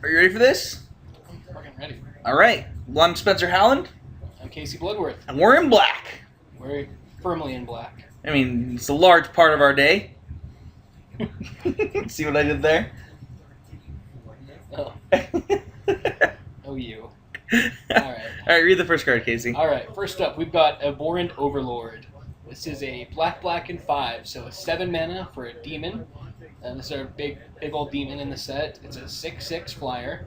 Are you ready for this? I'm fucking ready. All right. Well, I'm Spencer Howland, I'm Casey Bloodworth. and we're in black. We're firmly in black. I mean, it's a large part of our day. See what I did there? Oh. Oh, you. All right, read the first card, Casey. Alright, first up, we've got Abhorrent Overlord. This is a black, and 5, so a 7 mana for a demon. This is our big old demon in the set. It's a 6/6 flyer.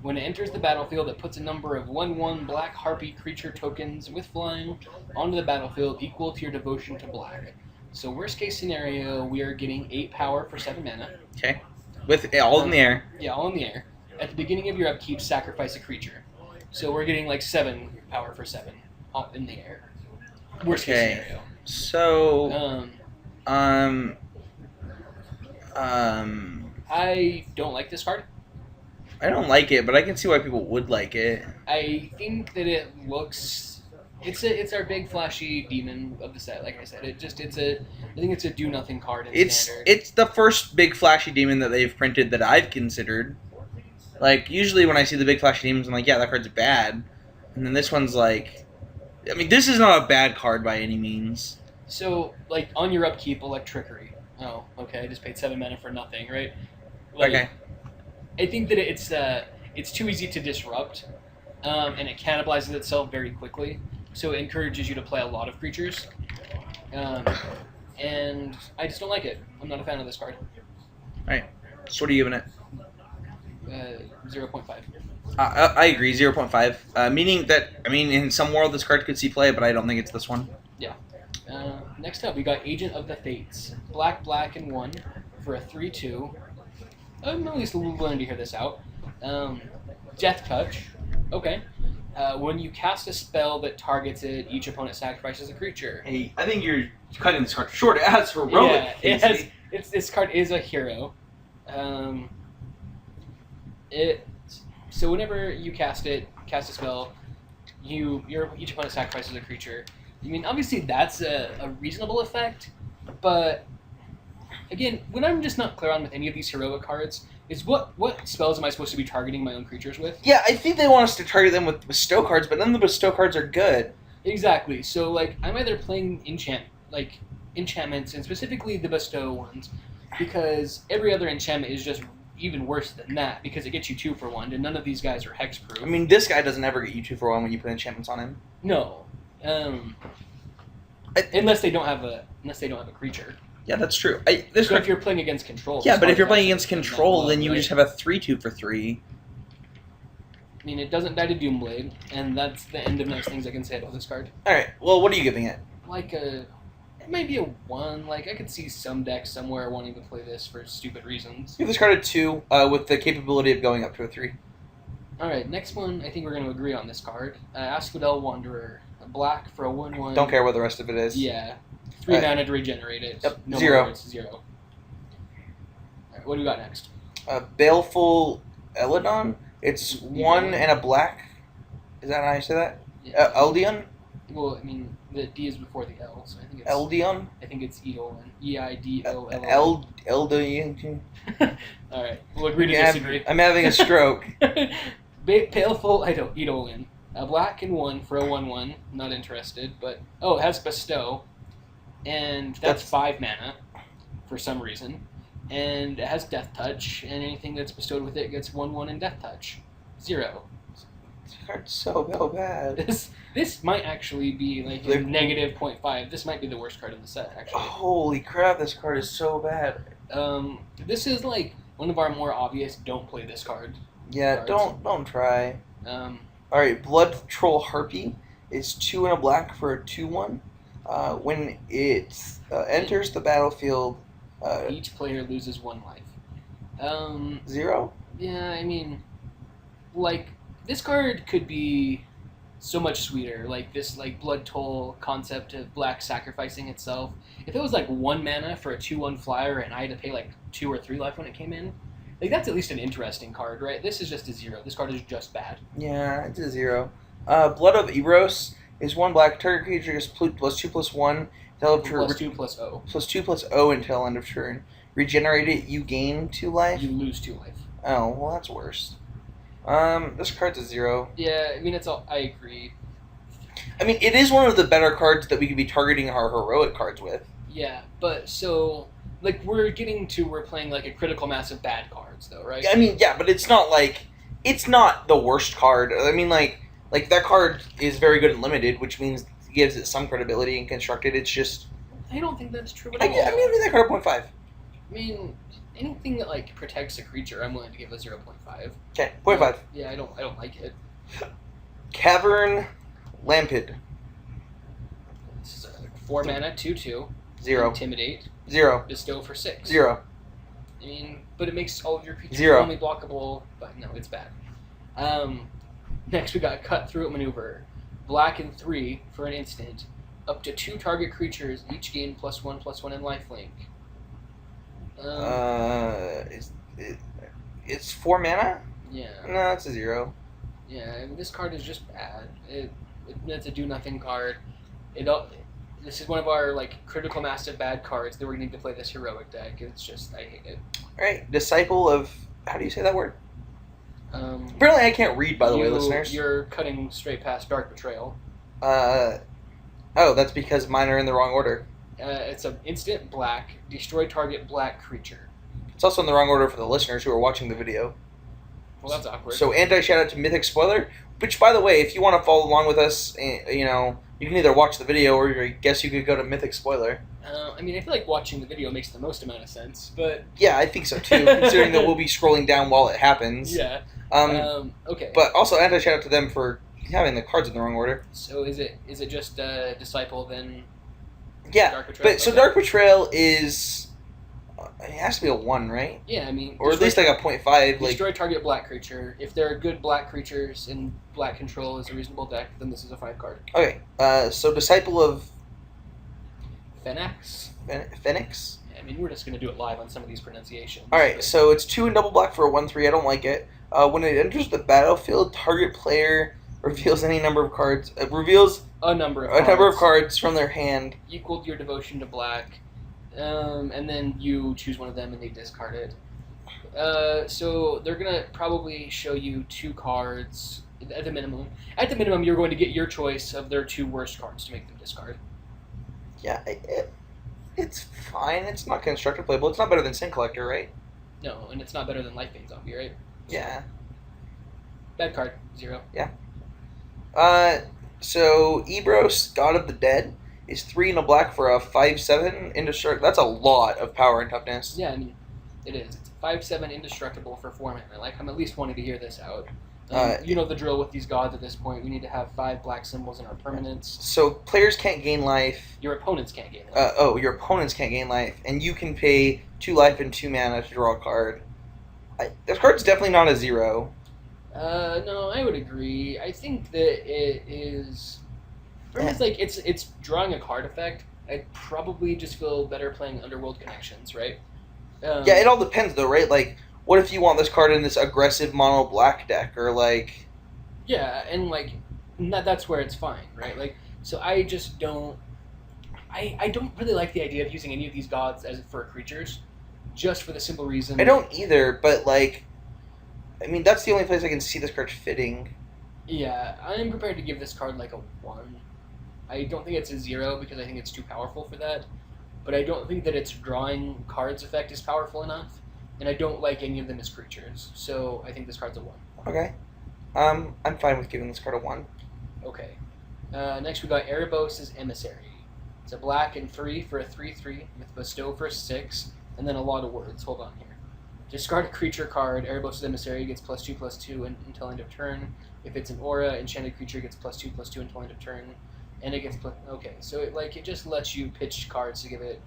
When it enters the battlefield, it puts a number of 1/1 black harpy creature tokens with flying onto the battlefield equal to your devotion to black. So worst case scenario, we are getting 8 power for 7 mana. Okay. With all in the air. Yeah, all in the air. At the beginning of your upkeep, sacrifice a creature. So we're getting like 7 power for 7 up in the air. Worst case scenario. So, I don't like this card. I don't like it, but I can see why people would like it. I think that it looks. It's our big flashy demon of the set. Like I said, I think it's a do nothing card in standard. It's the first big flashy demon that they've printed that I've considered. Like, usually when I see the big flashy demons, I'm like, yeah, that card's bad. And then this one's like, I mean, this is not a bad card by any means. So, like, on your upkeep, Electrickery. Oh, okay, I just paid 7 mana for nothing, right? Like, Okay. I think that it's too easy to disrupt, and it cannibalizes itself very quickly. So it encourages you to play a lot of creatures. And I just don't like it. I'm not a fan of this card. Alright. So what are you giving it? 0.5. I agree, 0.5. Meaning that, I mean, in some world this card could see play, but I don't think it's this one. Yeah. Next up, we got Agent of the Fates. Black, and 1 for a 3/2. I'm at least willing to hear this out. Death Touch. Okay. When you cast a spell that targets it, each opponent sacrifices a creature. Hey, I think you're cutting this card short as heroic. Yeah, this card is a hero. So whenever you cast a spell, each opponent sacrifices a creature. I mean, obviously that's a reasonable effect, but again, when I'm just not clear on with any of these heroic cards, is what spells am I supposed to be targeting my own creatures with? Yeah, I think they want us to target them with bestow cards, but none of the bestow cards are good. Exactly. So like, I'm either playing enchantments, and specifically the bestow ones, because every other enchantment is just even worse than that, because it gets you 2 for 1, and none of these guys are hexproof. I mean, this guy doesn't ever get you 2 for 1 when you put enchantments on him. No. Unless they don't have a creature. Yeah, that's true. If you're playing against control. Yeah, but if you're playing against control, then you just have a 3/2 for 3. I mean, it doesn't die to Doomblade, and that's the end of nice things I can say about this card. Alright, well, what are you giving it? It might be a 1. Like, I could see some decks somewhere wanting to play this for stupid reasons. Give this card a 2, with the capability of going up to a 3. Alright, next one, I think we're going to agree on this card. Asphodel Wanderer. Black for a 1/1. Don't care what the rest of it is. Yeah. 3 mana to regenerate it. Yep, no 0. More, it's 0. Alright, what do we got next? Baleful Eladon. It's 1 and a black. Is that how you say that? Yeah. Eldion? Well, I mean, the D is before the L, so I think it's... Eldion? I think it's Eidolon. E-I-D-O-L-O-N. Eldion? Alright, we'll agree to disagree. I'm having a stroke. Baleful Eidolon. A black and 1 for a 1/1. Not interested, but... Oh, it has Bestow. And that's 5 mana, for some reason. And it has Death Touch, and anything that's bestowed with it gets 1/1 and Death Touch. 0. This card's so bad. This might actually be like a negative 0.5. This might be the worst card in the set, actually. Holy crap, this card is so bad. This is like one of our more obvious don't play this card. Yeah, cards. don't try. Alright, Blood Troll Harpy is 2 and a black for a 2/1. When it enters the battlefield, each player loses 1 life. 0? Yeah, I mean, like, this card could be so much sweeter. Like, this, like, Blood Toll concept of black sacrificing itself. If it was, like, 1 mana for a 2/1 flyer and I had to pay, like, 2 or 3 life when it came in, like, that's at least an interesting card, right? This is just a 0. This card is just bad. Yeah, it's a 0. Blood of Eros is 1 black. Target creature gets +2/+1 +2/+0. +2/+0 until end of turn. Regenerate it, you gain 2 life. You lose 2 life. Oh, well, that's worse. This card's a 0. Yeah, I mean, it's all. I agree. I mean, it is one of the better cards that we could be targeting our heroic cards with. Yeah, but so like we're playing like a critical mass of bad cards though, right? I mean, yeah, but it's not the worst card. I mean, like that card is very good and limited, which means it gives it some credibility and constructed. It's just I don't think that's true at I'm all. giving that card a 0.5. I mean, anything that like protects a creature, I'm willing to give a 0.5. Okay, 0.5. Yeah, I don't like it. Cavern Lampid. This is a 4 mana 2/2. 0. Intimidate. 0. Bestow for 6. 0. I mean, but it makes all of your creatures 0. only blockable. But no, it's bad. Next we got Cut Through It Maneuver. Black and 3 for an instant. Up to 2 target creatures each gain +1/+1 in lifelink. It's 4 mana? Yeah. No, it's a 0. Yeah, I mean, this card is just bad. It's a do-nothing card. This is one of our like critical mass of bad cards that we're going to need to play this heroic deck. It's just, I hate it. Alright, Disciple of... How do you say that word? Apparently I can't read, by the way, listeners. You're cutting straight past Dark Betrayal. Oh, that's because mine are in the wrong order. It's an instant black, destroy target black creature. It's also in the wrong order for the listeners who are watching the video. Well, that's awkward. So, anti-shout-out to Mythic Spoiler, which, by the way, if you want to follow along with us, you can either watch the video or I guess you could go to Mythic Spoiler. I mean, I feel like watching the video makes the most amount of sense, but... Yeah, I think so, too, considering that we'll be scrolling down while it happens. Yeah. Okay. But also, anti-shout-out to them for having the cards in the wrong order. So, is it just Disciple, then... Yeah, Dark Betrayal? but so Dark Betrayal is... It has to be a 1, right? Yeah, I mean... Or at least like a 0.5. Destroy target black creature. If there are good black creatures and black control is a reasonable deck, then this is a 5 card. Okay, so Disciple of... Phoenix? Phoenix? Yeah, I mean, we're just going to do it live on some of these pronunciations. Alright, so it's 2 and double black for a 1/3. I don't like it. When it enters the battlefield, target player reveals any number of cards. Reveals a number of cards from their hand. Equal to your devotion to black. And then you choose one of them and they discard it. So they're going to probably show you 2 cards at the minimum. At the minimum, you're going to get your choice of their 2 worst cards to make them discard. Yeah, it's fine. It's not constructed playable. It's not better than Sin Collector, right? No, and it's not better than Lifebane Zombie, right? Yeah. Bad card. 0. Yeah. So Ebros, God of the Dead, is 3 and a black for a 5/7 indestructible. That's a lot of power and toughness. Yeah, I mean, it is. It's 5/7 indestructible for 4 mana. Like, I'm at least wanting to hear this out. You know the drill with these gods at this point. We need to have 5 black symbols in our permanents. So players can't gain life. Your opponents can't gain life. Your opponents can't gain life, and you can pay 2 life and 2 mana to draw a card. This card's definitely not a 0. No, I would agree. I think that it is. It's like it's drawing a card effect. I'd probably just feel better playing Underworld Connections, right? Yeah, it all depends though, right? Like, what if you want this card in this aggressive mono black deck, or like? Yeah, and like, that's where it's fine, right? Like, so I just don't. I don't really like the idea of using any of these gods as for creatures, just for the simple reason. I don't either, but like, I mean, that's the only place I can see this card fitting. Yeah, I'm prepared to give this card like a 1. I don't think it's a 0 because I think it's too powerful for that, but I don't think that its drawing cards effect is powerful enough, and I don't like any of them as creatures, so I think this card's a 1. Okay. I'm fine with giving this card a 1. Okay. Next we got Erebos' Emissary. It's a black and 3 for a 3/3 with Bestow for 6, and then a lot of words. Hold on here. Discard a creature card. Erebos' Emissary gets +2/+2 until end of turn. If it's an aura, enchanted creature gets +2/+2 until end of turn. And it gets okay, so it just lets you pitch cards to give it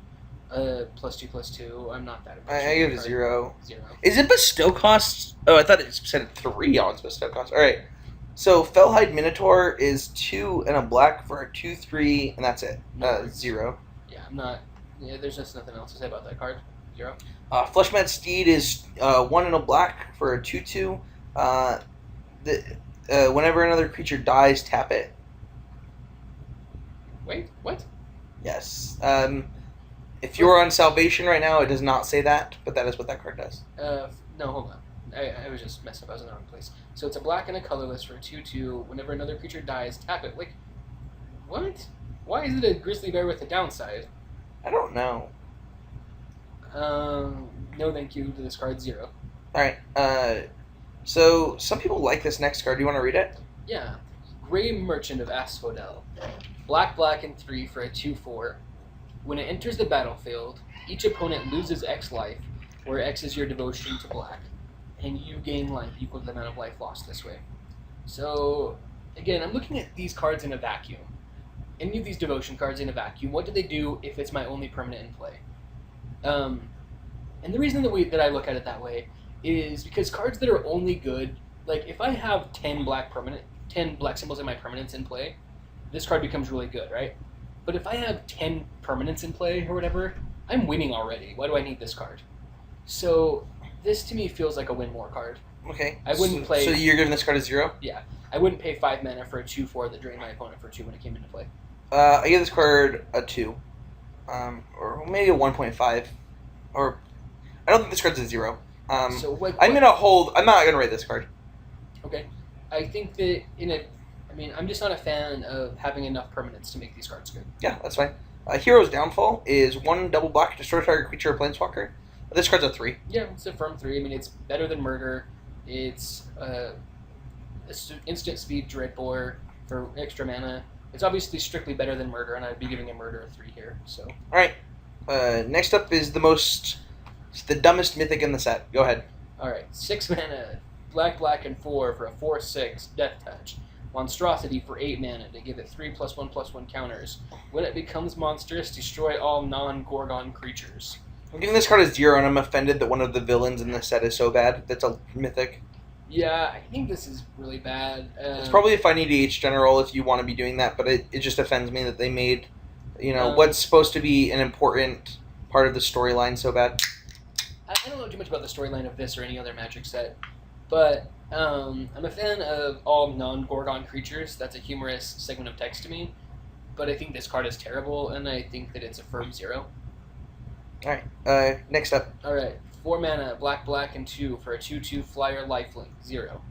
+2/+2. I'm not that impressed. I give it a 0. 0. Is it bestow cost? Oh, I thought it said 3 on its bestow cost. All right. So Fellhide Minotaur is 2 and a black for a 2/3, and that's it. 0. Yeah, I'm not. Yeah, there's just nothing else to say about that card. 0. Fleshmat Steed is 1 and a black for a 2/2. Whenever another creature dies, tap it. Wait, what? Yes. If you're on Salvation right now, it does not say that, but that is what that card does. No, hold on. I was just messed up. I was in the wrong place. So it's a black and a colorless for a 2/2. Whenever another creature dies, tap it. Like, what? Why is it a grizzly bear with a downside? I don't know. No thank you to this card, 0. Alright, so some people like this next card. Do you want to read it? Yeah. Grey Merchant of Asphodel. Black and 3 for a 2/4. When it enters the battlefield, each opponent loses X life, where X is your devotion to black, and you gain life equal to the amount of life lost this way. So, again, I'm looking at these cards in a vacuum. Any of these devotion cards in a vacuum, what do they do if it's my only permanent in play? And the reason that I look at it that way is because cards that are only good, like if I have 10 black symbols in my permanents in play, this card becomes really good, right? But if I have 10 permanents in play or whatever, I'm winning already. Why do I need this card? So this to me feels like a win more card. Okay. I wouldn't play. So you're giving this card a 0? Yeah, I wouldn't pay 5 mana for a 2/4 that drained my opponent for 2 when it came into play. I give this card a 2, or maybe a 1.5, or I don't think this card's a 0. So what, I'm gonna hold. I'm not gonna rate this card. Okay, I think that I'm just not a fan of having enough permanents to make these cards good. Yeah, that's fine. Hero's Downfall is 1 double black, destroy target creature or planeswalker. This card's a 3. Yeah, it's a firm 3. I mean, it's better than Murder. It's instant speed Dreadbore for extra mana. It's obviously strictly better than Murder, and I'd be giving a Murder a 3 here. So. All right. Next up is the dumbest mythic in the set. Go ahead. All right, 6 mana, black and 4 for a 4/6 Death Touch. Monstrosity for 8 mana to give it 3+1/+1 counters. When it becomes monstrous, destroy all non-Gorgon creatures. I'm giving this card a 0, and I'm offended that one of the villains in the set is so bad. That's a mythic. Yeah, I think this is really bad. It's probably a fine EDH general if you want to be doing that, but it just offends me that they made, what's supposed to be an important part of the storyline so bad. I don't know too much about the storyline of this or any other Magic set, but I'm a fan of all non-Gorgon creatures. That's a humorous segment of text to me, but I think this card is terrible, and I think that it's a firm 0. Alright, next up. Alright, 4 mana, black and 2 for a 2/2 flyer lifelink, 0.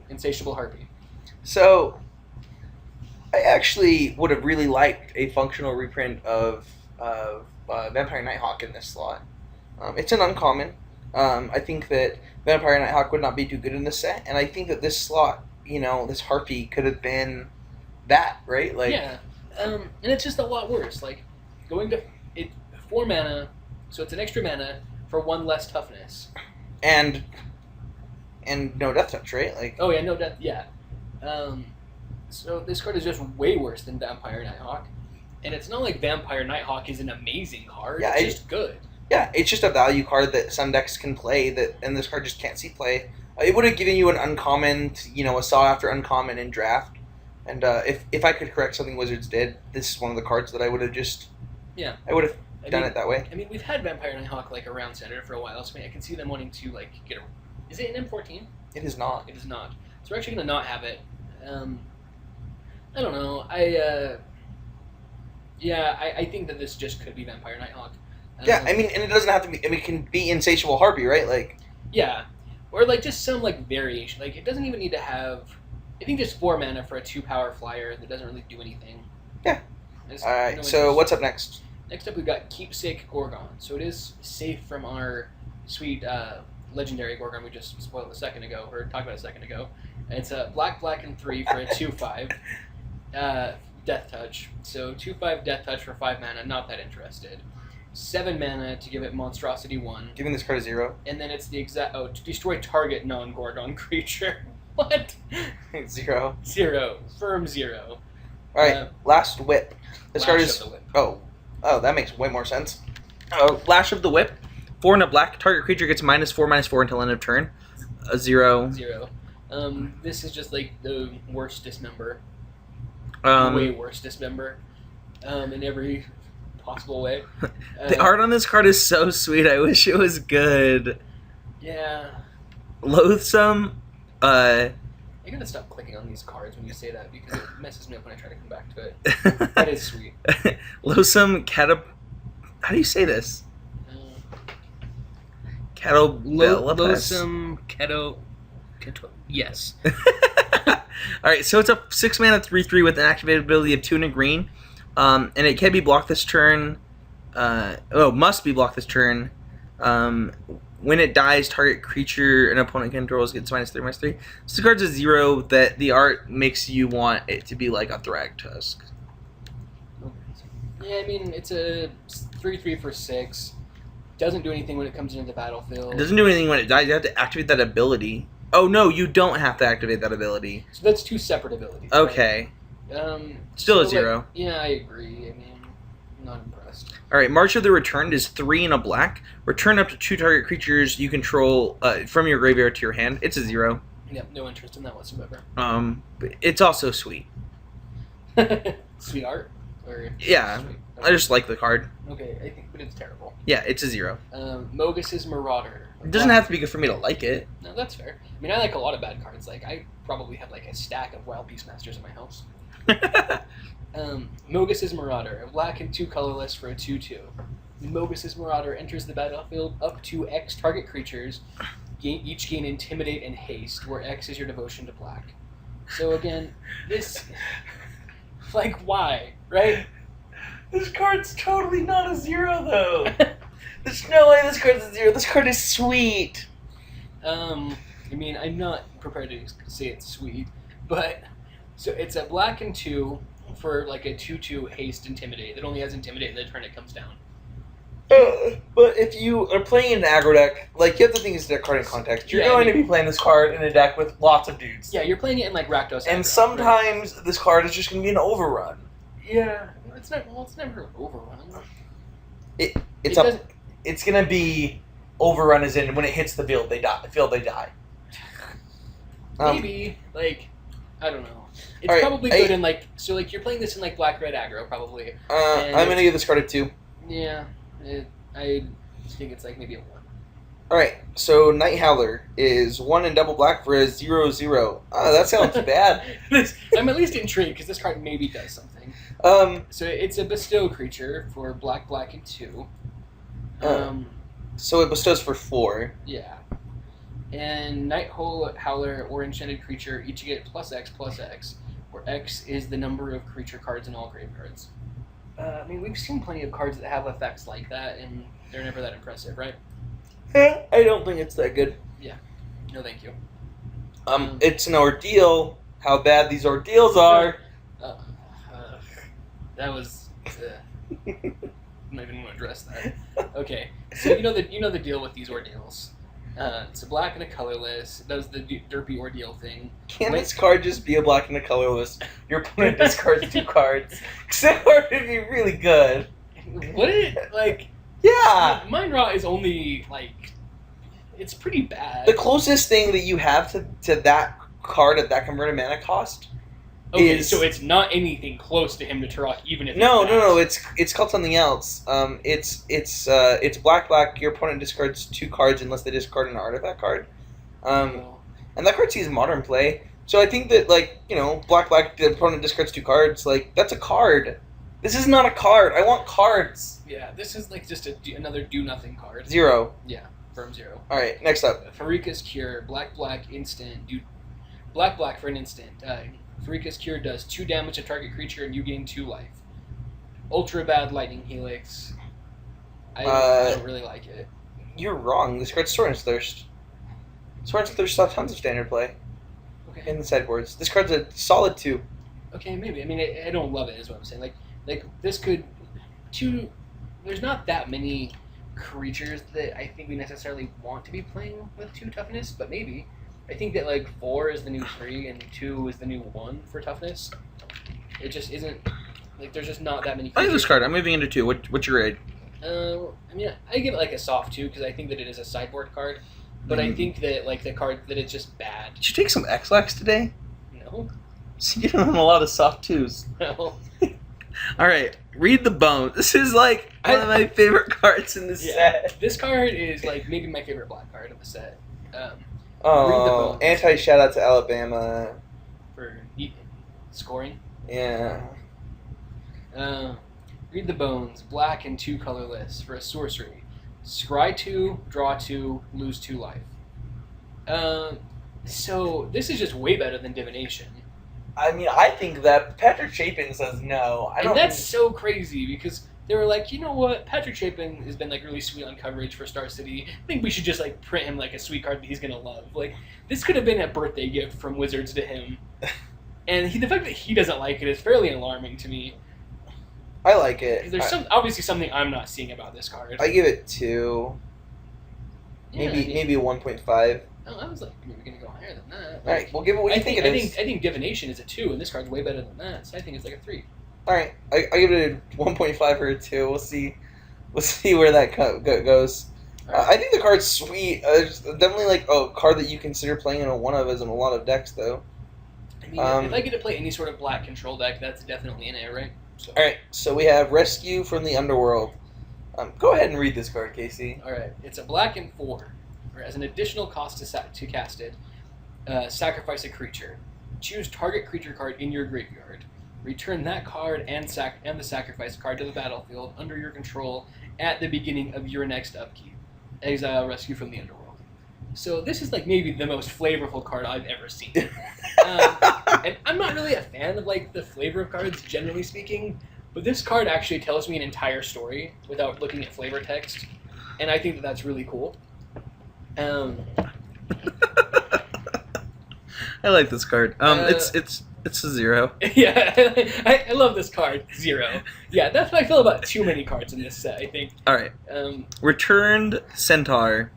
Insatiable Harpy. So, I actually would have really liked a functional reprint of Vampire Nighthawk in this slot. It's an uncommon. I think that Vampire Nighthawk would not be too good in this set, and I think that this slot, this Harpy could have been that, right? Like, yeah, and it's just a lot worse. Like, going to 4 mana, so it's an extra mana for 1 less toughness. And no death touch, right? Like, oh yeah, no death, yeah. So this card is just way worse than Vampire Nighthawk. And it's not like Vampire Nighthawk is an amazing card, yeah, it's just good. Yeah, it's just a value card that some decks can play, and this card just can't see play. It would have given you an uncommon, a saw after uncommon in draft. And if I could correct something Wizards did, this is one of the cards that I would have just... Yeah. I would have done it that way. I mean, we've had Vampire Nighthawk around Standard for a while, so I can see them wanting to get a... Is it an M14? It is not. It is not. So we're actually going to not have it. I don't know. I think that this just could be Vampire Nighthawk. Yeah, I mean, and it doesn't have to be... I mean, it can be Insatiable Harpy, right? Like... Yeah. Or just some variation. It doesn't even need to have... I think just 4 mana for a 2-power flyer that doesn't really do anything. Yeah. Alright, so what's up next? Next up, we've got Keepsake Gorgon. So it is safe from our sweet legendary Gorgon we just spoiled talked about a second ago. It's a black and 3 for a 2/5 Death Touch. So 2/5 Death Touch for 5 mana, not that interested. 7 mana to give it Monstrosity 1. Giving this card a 0. And then it's the exact... Oh, to destroy target non-Gorgon creature. What? 0. 0. Firm 0. Alright, Last Whip. This card is... Whip. Oh, that makes way more sense. Lash of the Whip. 4 and a black. Target creature gets -4/-4 until end of turn. A 0. 0. This is just the worst dismember. Way worse dismember. In every possible way. The art on this card is so sweet. I wish it was good. Yeah. Loathsome. I gotta stop clicking on these cards when you say that because it messes me up when I try to come back to it. That is sweet. Loathsome How do you say this? Losum Keto. Yes. Alright, so it's a 6 mana 3/3 with an activated ability of 2 and a green. And it can be blocked this turn. Must be blocked this turn. When it dies, target creature an opponent controls gets -3/-3. So the card's a 0 that the art makes you want it to be like a Thrag Tusk. Yeah, I mean, it's a 3/3 for 6. Doesn't do anything when it comes into the battlefield. It doesn't do anything when it dies. You have to activate that ability. Oh, no, you don't have to activate that ability. So that's 2 separate abilities. Okay. Right? Still a 0. Like, yeah, I agree. I mean, I'm not impressed. Alright, March of the Returned is 3 and a black. Return up to 2 target creatures you control from your graveyard to your hand. It's a 0. Yep, no interest in that whatsoever. It's also sweet. Sweet art? Or yeah, sweet? Okay. I just like the card. Okay, I think, but it's terrible. Yeah, it's a 0. Mogus's Marauder. It doesn't have to be good for me to like it. No, that's fair. I mean, I like a lot of bad cards. Like, I probably have like a stack of Wild Beastmasters in my house. Mogus's Marauder, a black and 2 colorless for a 2/2. Mogus's Marauder enters the battlefield up to X target creatures. Each gain Intimidate and Haste, where X is your devotion to black. So again, this, like, why, right? This card's totally not a 0, though. There's no way this card's a 0. This card is sweet. I mean, I'm not prepared to say it's sweet, but so it's a black and 2 for like a 2/2 haste intimidate that only has intimidate in the turn it comes down. But if you are playing an aggro deck, like, you have to think it's deck card in context. You're going to be playing this card in a deck with lots of dudes. Yeah, you're playing it in like Rakdos. And sometimes this card is just going to be an overrun. Yeah, it's not. Well, it's never an overrun. It's going to be overrun as in when it hits the field, they die. Maybe, like, I don't know. It's right, probably good in like, so like you're playing this in like black-red aggro probably. I'm going to give this card a 2. Yeah, I think it's like maybe a 1. Alright, so Night Howler is 1 and double black for a 0/0. That sounds bad. I'm at least intrigued because this card maybe does something. So it's a bestow creature for black, and 2. So it bestows for 4. Yeah. And Night Howler or enchanted creature each get +X, where X is the number of creature cards in all graveyards. I mean, we've seen plenty of cards that have effects like that, and they're never that impressive, right? I don't think it's that good. Yeah. No, thank you. It's an ordeal. How bad these ordeals are. That was. I'm not even going to address that. Okay, so you know the deal with these ordeals. It's a black and a colorless. It does the derpy ordeal thing. Can this card just be a black and a colorless? Your opponent discards 2 cards. Because that card would be really good. Would it? Like... Yeah! Mind Rot is only, like... It's pretty bad. The closest thing that you have to that card at that converted mana cost is... so it's not anything close to him to Turok, even if No, it's called something else. It's black. Your opponent discards 2 cards unless they discard an artifact card. And that card sees modern play. So I think that, like, you know, black, the opponent discards 2 cards. Like, that's a card. This is not a card. I want cards. Yeah, this is like just another do-nothing card. 0. Yeah, firm 0. Alright, next up. Farika's Cure, black, instant. Black for an instant. Farika's Cure does 2 damage to target creature and you gain 2 life. Ultra bad Lightning Helix. I don't really like it. You're wrong. This card's Soren's Thirst. Soren's Thirst saw tons of standard play. Okay. In the sideboards. This card's a solid 2. Okay, maybe. I mean, I don't love it, is what I'm saying. Like this could... There's not that many creatures that I think we necessarily want to be playing with 2 toughness, but maybe. I think that, like, 4 is the new 3 and 2 is the new 1 for toughness. It just isn't... Like, there's just not that many creatures. I like this card. I'm moving into 2. What's your grade? I mean, I give it, like, a soft 2 because I think that it is a sideboard card. But I think that, like, the card, that it's just bad. Did you take some X-Lax today? No. So you don't have a lot of soft 2s. No. Alright, Read the Bones. This is, like, one of my favorite cards in the set. This card is, like, maybe my favorite black card of the set. Oh, anti-shout-out to Alabama. For scoring? Yeah. Read the Bones, black and 2 colorless for a sorcery. Scry 2, draw 2, lose 2 life. So this is just way better than Divination. I mean, I think that Patrick Chapin says no. I don't. And that's so crazy because they were like, you know what? Patrick Chapin has been like really sweet on coverage for Star City. I think we should just like print him like a sweet card that he's gonna love. Like this could have been a birthday gift from Wizards to him. And the fact that he doesn't like it is fairly alarming to me. I like it. There's obviously something I'm not seeing about this card. I give it 2. Yeah, maybe a 1.5. Oh, I was like, maybe we're gonna go higher than that. All right, we'll give it what you think it is. I think Divination is a 2, and this card's way better than that. So I think it's like a 3. All right, I give it a 1.5 or a 2. We'll see where that goes. Right. I think the card's sweet. It's definitely like a card that you consider playing in one of as in a lot of decks, though. I mean, if I get to play any sort of black control deck, that's definitely in it, right? So. All right, so we have Rescue from the Underworld. Go ahead and read this card, Casey. All right, it's a black and 4. As an additional cost to cast it, sacrifice a creature. Choose target creature card in your graveyard. Return that card and the sacrifice card to the battlefield under your control at the beginning of your next upkeep. Exile Rescue from the Underworld. So this is like maybe the most flavorful card I've ever seen. And I'm not really a fan of like the flavor of cards, generally speaking, but this card actually tells me an entire story without looking at flavor text, and I think that that's really cool. I like this card. It's a 0. Yeah, I love this card. 0. Yeah, that's how I feel about too many cards in this set, I think. All right. Returned Centaur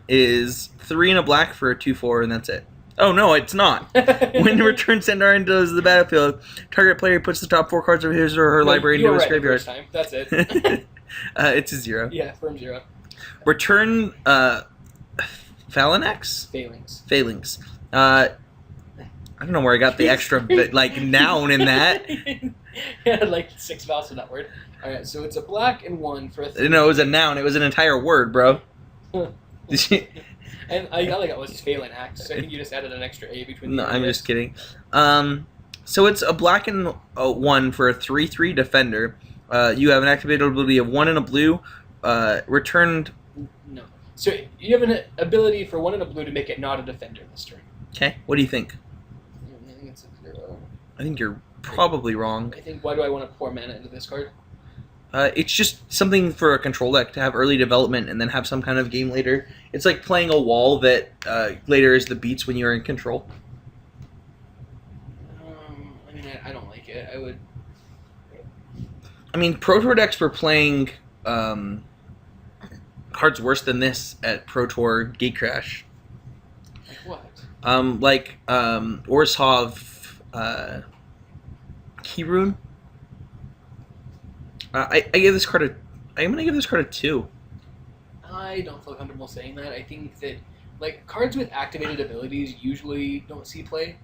is 3 and a black for a 2/4, and that's it. Oh no, it's not. When Returned Centaur enters the battlefield, target player puts the top 4 cards of his or her library into his graveyard. Time. That's it. It's a 0. Yeah, firm 0. Return Phalanx? Phalanx. I don't know where I got the extra like noun in that. Yeah, like 6 vowels in that word. All right, so it's a black and 1 for a 3. No, it was a noun. It was an entire word, bro. And I like it was Phalanx, so I think you just added an extra A between. No, I'm just kidding. So it's a black and 1 for a 3/3 defender. You have an activated ability of 1 and a blue. Returned. No. So you have an ability for 1 and a blue to make it not a defender this turn. Okay. What do you think? I think it's a 0. I think you're probably wrong. I think, why do I want to pour mana into this card? It's just something for a control deck to have early development and then have some kind of game later. It's like playing a wall that later is the beats when you're in control. I mean, I don't like it. I would. I mean, Pro Tour decks were playing cards worse than this at Pro Tour Gatecrash. Like what? Orzhov Keyrune. I give this card I'm gonna give this card a 2. I don't feel comfortable saying that. I think that like cards with activated abilities usually don't see play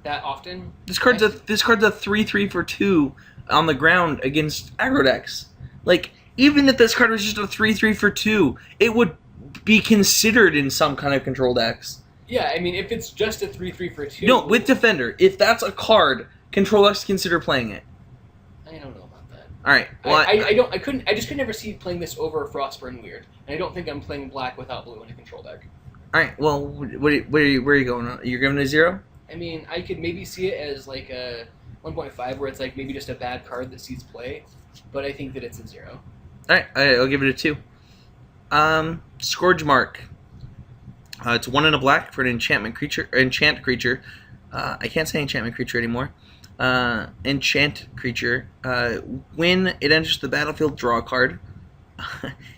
that often. This card's a 3/3 for 2 on the ground against aggro decks. Like even if this card was just a 3/3 for 2, it would be considered in some kind of control decks. Yeah, I mean if it's just a 3/3 for 2. No, with Defender, if that's a card, control decks consider playing it. I don't know about that. All right. Well, I just could never see playing this over Frostburn Weird. And I don't think I'm playing black without blue in a control deck. All right. Well, where are you going? You're giving it a 0? I mean, I could maybe see it as like a 1.5, where it's like maybe just a bad card that sees play, but I think that it's a 0. All right. I'll give it a 2. Scourge Mark. It's 1 and a black for an enchant creature. I can't say enchantment creature anymore. Enchant creature. When it enters the battlefield, draw a card.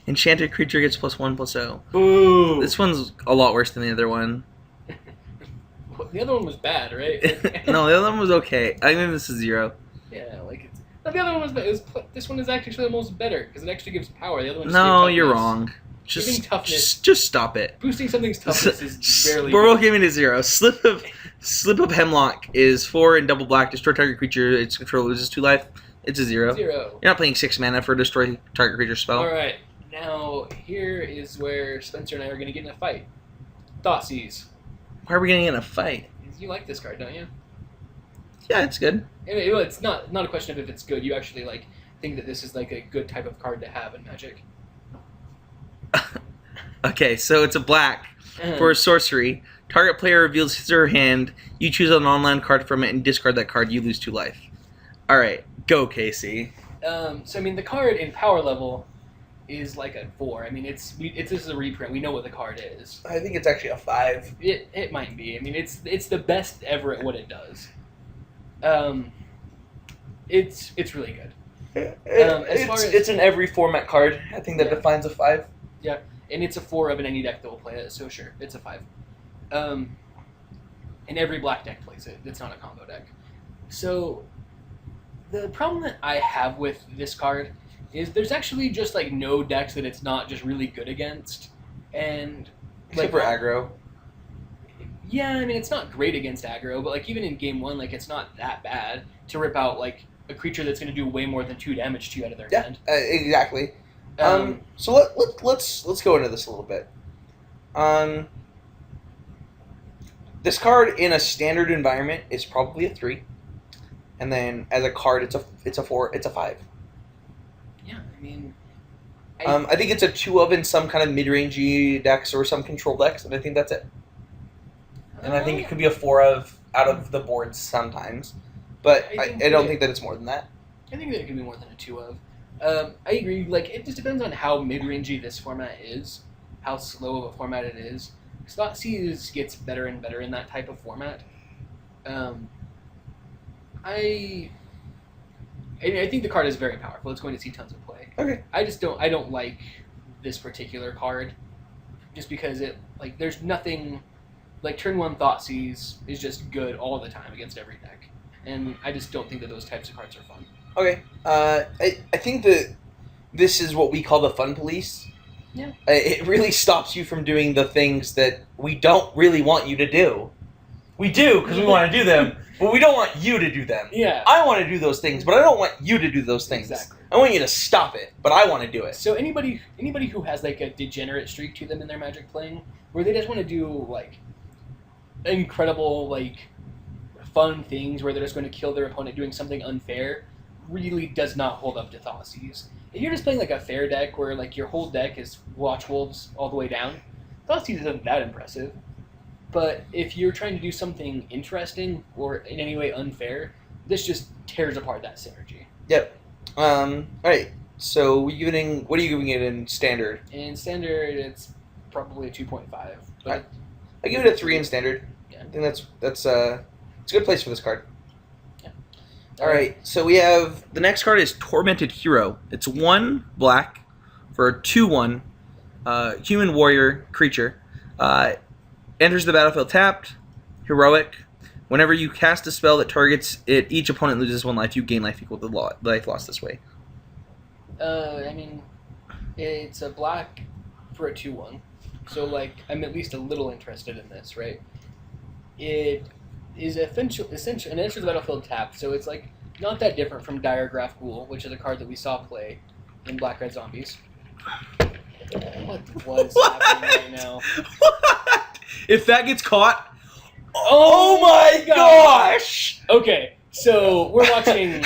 Enchanted creature gets +1/+0. Ooh. This one's a lot worse than the other one. The other one was bad, right? No, the other one was okay. I think this is 0. Yeah, like it's. No, the other one was bad. This one is actually almost better because it actually gives power. The other one. No, you're wrong. Just stop it. Boosting something's toughness is barely. We're all giving it a 0. Slip of Hemlock is 4 and double black. Destroy target creature. Its controller loses 2 life. It's a 0. 0. You're not playing 6 mana for a destroy target creature spell. All right. Now here is where Spencer and I are going to get in a fight. Thoughtseize. Why are we getting in a fight? You like this card, don't you? Yeah, it's good. Anyway, well, it's not a question of if it's good. You actually like think that this is like a good type of card to have in Magic. Okay, so it's a black for a sorcery. Target player reveals his or her hand. You choose an online card from it and discard that card. You lose 2 life. All right, go, Casey. So I mean, the card in power level is like a 4. I mean, it's this is a reprint. We know what the card is. I think it's actually a 5. It might be. I mean, it's the best ever at what it does. It's really good. It's an every format card. I think that defines a 5. Yeah, and it's a 4 of any deck that will play it. So sure, it's a 5. And every black deck plays it. It's not a combo deck. So the problem that I have with this card is there's actually just like no decks that it's not just really good against, and Except for aggro. Yeah, I mean it's not great against aggro, but like even in game 1, like it's not that bad to rip out like a creature that's going to do way more than 2 damage to you out of their hand. Exactly. So let's go into this a little bit. This card in a standard environment is probably a 3, and then as a card, it's a 4, it's a 5. Yeah, I mean, I think it's a 2 of in some kind of mid-rangey decks or some control decks, and I think that's it. And I think it could be a 4 of out of the boards sometimes, but I don't think that it's more than that. I think that it could be more than a 2 of. I agree. Like it just depends on how mid-rangey this format is, how slow of a format it is. Thoughtseize gets better and better in that type of format. I think the card is very powerful. It's going to see tons of play. Okay. I don't like this particular card, just because there's nothing. Like turn 1 Thoughtseize is just good all the time against every deck, and I just don't think that those types of cards are fun. Okay. I think that this is what we call the fun police. Yeah. It really stops you from doing the things that we don't really want you to do. We do because we want to do them, but we don't want you to do them. Yeah. I want to do those things, but I don't want you to do those things. Exactly. I want you to stop it, but I want to do it. So anybody who has like a degenerate streak to them in their Magic playing, where they just want to do like incredible like fun things where they're just going to kill their opponent doing something unfair, really does not hold up to Thoughtseize. If you're just playing like a fair deck where like your whole deck is Watch Wolves all the way down, Thoughtseize isn't that impressive. But if you're trying to do something interesting or in any way unfair, this just tears apart that synergy. Yep. All right. So what are you giving it in standard? In standard, it's probably a 2.5. But I give it a 3 in standard. Yeah. I think it's a good place for this card. Yeah. All right. So we have the next card is Tormented Hero. It's 1 black for a 2/1 human warrior creature. Enters the battlefield tapped. Heroic. Whenever you cast a spell that targets it, each opponent loses 1 life. You gain life equal to the life lost this way. I mean, it's a black for a 2/1. So, like, I'm at least a little interested in this, right? It is essentially and enters the battlefield tapped, so it's, like, not that different from Diregraph Ghoul, which is a card that we saw play in Black Red Zombies. What was happening right now? What? If that gets caught... Oh my gosh! Okay, so we're watching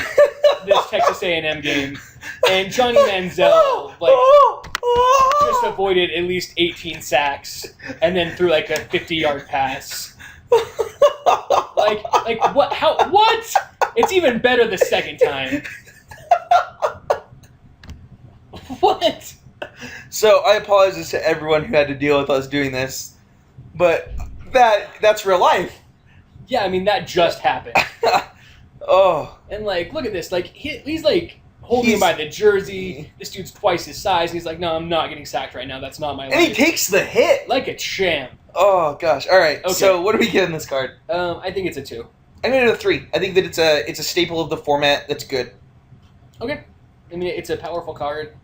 this Texas A&M game, and Johnny Manziel, just avoided at least 18 sacks, and then threw, like, a 50-yard pass. Like, what? How? What? It's even better the second time. What? So, I apologize to everyone who had to deal with us doing this, but that's real life. Yeah, I mean, that just happened. Oh. And, like, look at this. Like, he's like, holding him by the jersey. This dude's twice his size, and he's like, no, I'm not getting sacked right now. That's not my life. And he takes the hit. Like a champ. Oh, gosh. All right. Okay. So, what do we get in this card? I think it's a 2. I'm going to do a 3. I think that it's a staple of the format that's good. Okay. I mean, it's a powerful card.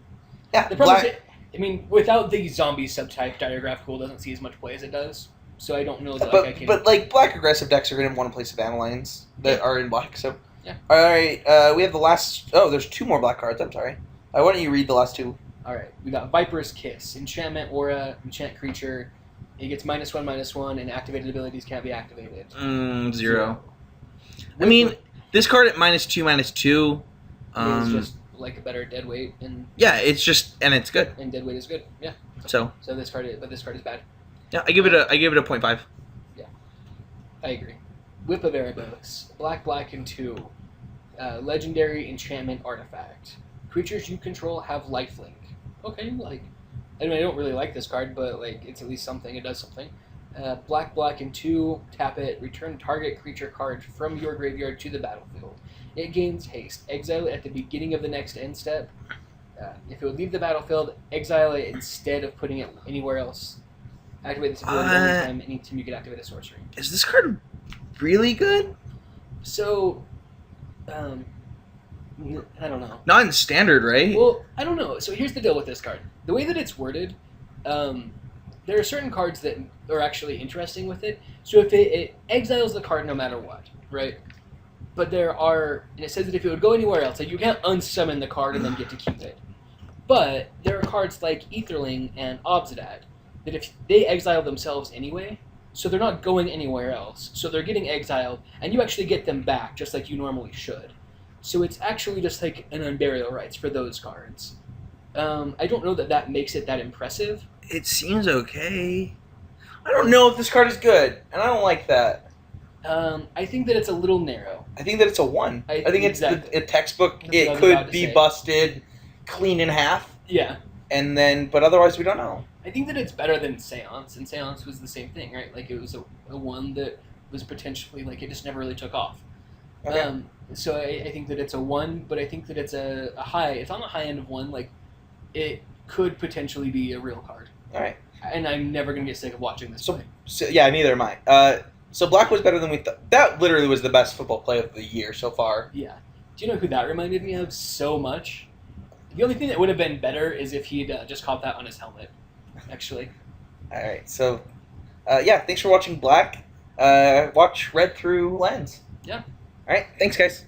Yeah. The problem is, I mean, without the zombie subtype, Diregraph Ghoul doesn't see as much play as it does. So I don't know that I can... But, like, black aggressive decks are going to want to play Savannah Lines that are in black, so... Yeah. All right, we have the last... Oh, there's 2 more black cards. I'm sorry. Why don't you read the last 2? All right. We got Viper's Kiss. Enchantment Aura, enchant creature. It gets -1/-1, and activated abilities can't be activated. 0. I mean, this card at -2/2... It's just like a better dead weight, and Yeah, it's just and it's good. dead weight is good. Yeah. So So this card is bad. yeah, I give it a 0.5. I agree. Whip of Erebos, black and 2, legendary enchantment artifact. Creatures you control have lifelink. Okay, like, I mean, I don't really like this card, but like, it's at least something. It does something. Black and 2, tap it. Return target creature card from your graveyard to the battlefield. It gains haste. Exile it at the beginning of the next end step. If it would leave the battlefield, exile it instead of putting it anywhere else. Activate this ability every time anytime you can activate a sorcery. Is this card really good? So, I don't know. Not in standard, right? Well, I don't know. So here's the deal with this card. The way that it's worded, there are certain cards that are actually interesting with it. So if it exiles the card no matter what, right? But and it says that if it would go anywhere else, like you can't unsummon the card and then get to keep it. But there are cards like Aetherling and Obsidian that if they exile themselves anyway, so they're not going anywhere else, so they're getting exiled, and you actually get them back just like you normally should. So it's actually just like an Unburial Rites for those cards. I don't know that makes it that impressive. It seems okay. I don't know if this card is good, and I don't like that. I think that it's a little narrow. I think that it's a 1. I think it's a textbook. That's what I It was could about to be say. busted clean in half, Yeah. and then, but otherwise we don't know. I think that it's better than Seance, and Seance was the same thing, right? Like, it was a one that was potentially, like, it just never really took off. Okay. So I think that it's a 1, but I think that it's a high. It's on the high end of 1. Like, it could potentially be a real card. All right. And I'm never going to get sick of watching this play. So yeah, neither am I. So black was better than we thought. That literally was the best football play of the year so far. Yeah. Do you know who that reminded me of so much? The only thing that would have been better is if he'd just caught that on his helmet, actually. All right. So, yeah, thanks for watching Black. Watch Red through Lens. Yeah. All right. Thanks, guys.